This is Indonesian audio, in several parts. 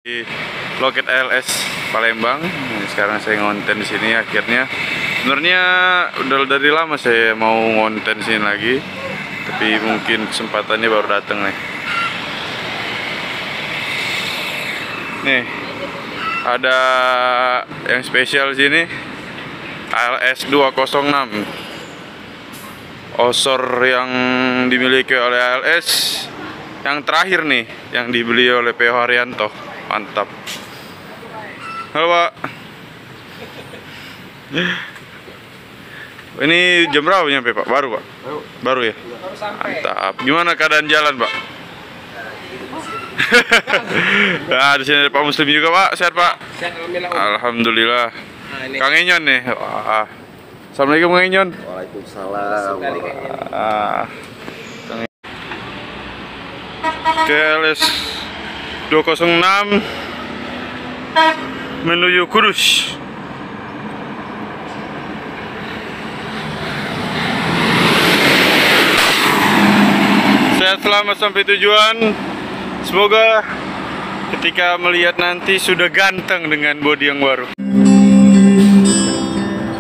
Di Loket ALS Palembang. Sekarang saya ngonten di sini akhirnya. Sebenarnya udah dari lama saya mau ngonten sini lagi, tapi mungkin kesempatannya baru datang nih. Nih, ada yang spesial di sini. ALS 206. Osor yang dimiliki oleh ALS yang terakhir nih, yang dibeli oleh PO Haryanto. Mantap. Halo Pak. Ini jam berapa nyampe Pak? Baru Pak? Baru ya? Mantap. Gimana keadaan jalan Pak? Nah, di sini ada Pak Muslim juga Pak. Sehat Pak? Sehat, alhamdulillah. Kang Enyon nih. Wah. Assalamualaikum Kang Enyon. Waalaikumsalam. KLS 206 menuju Kudus. Sehat selamat sampai tujuan. Semoga ketika melihat nanti sudah ganteng dengan bodi yang baru.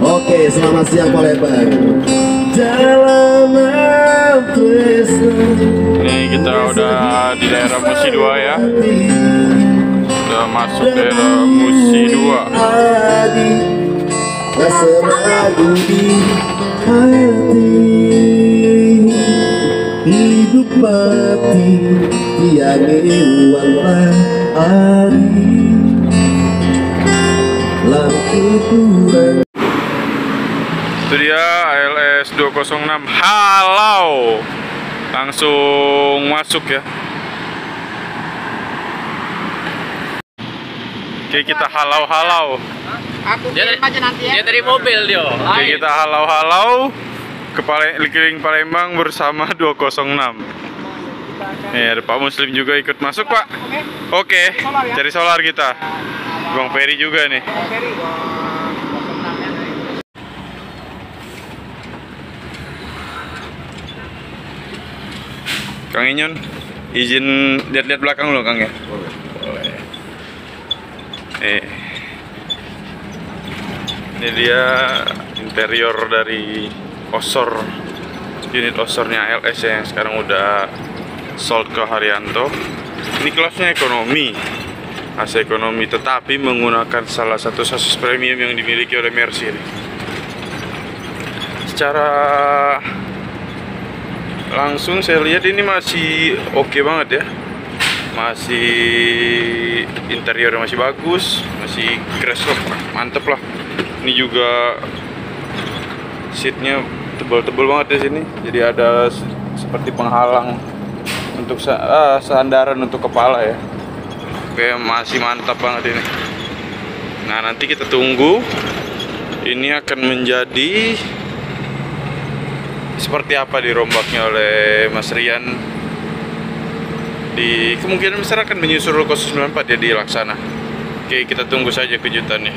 Oke, selamat siang Palembang. Ini kita udah di daerah Musi 2 ya. Udah masuk daerah Musi 2. Seragu di hati, hidup mati tiang uanglah hari, lampu kurang. Itu dia ALS 206 halau. Langsung masuk ya. Oke, kita halau-halau. Dia dari mobil dia. Oke, kita halau-halau ke keliling Palembang bersama 206. Nih ada Pak Muslim juga ikut masuk Pak. Oke, cari solar kita. Bang Ferry juga nih. Kang Enyon, izin lihat-lihat belakang dulu Kang ya. Boleh. Ini dia interior dari osor, unit osornya ALS yang sekarang udah sold ke Haryanto. Ini kelasnya ekonomi, AC ekonomi, tetapi menggunakan salah satu sasis premium yang dimiliki oleh Mercy ini. Secara langsung saya lihat ini masih oke banget ya, masih interiornya masih bagus, masih crash lock, mantep lah. Ini juga seatnya tebal-tebal banget di sini, jadi ada seperti penghalang untuk sandaran untuk kepala ya. Oke, masih mantap banget ini. Nah, nanti kita tunggu ini akan menjadi seperti apa dirombaknya oleh Mas Rian. Di kemungkinan besar akan menyusul Lokus 94 ya di Laksana. Oke, kita tunggu saja kejutannya.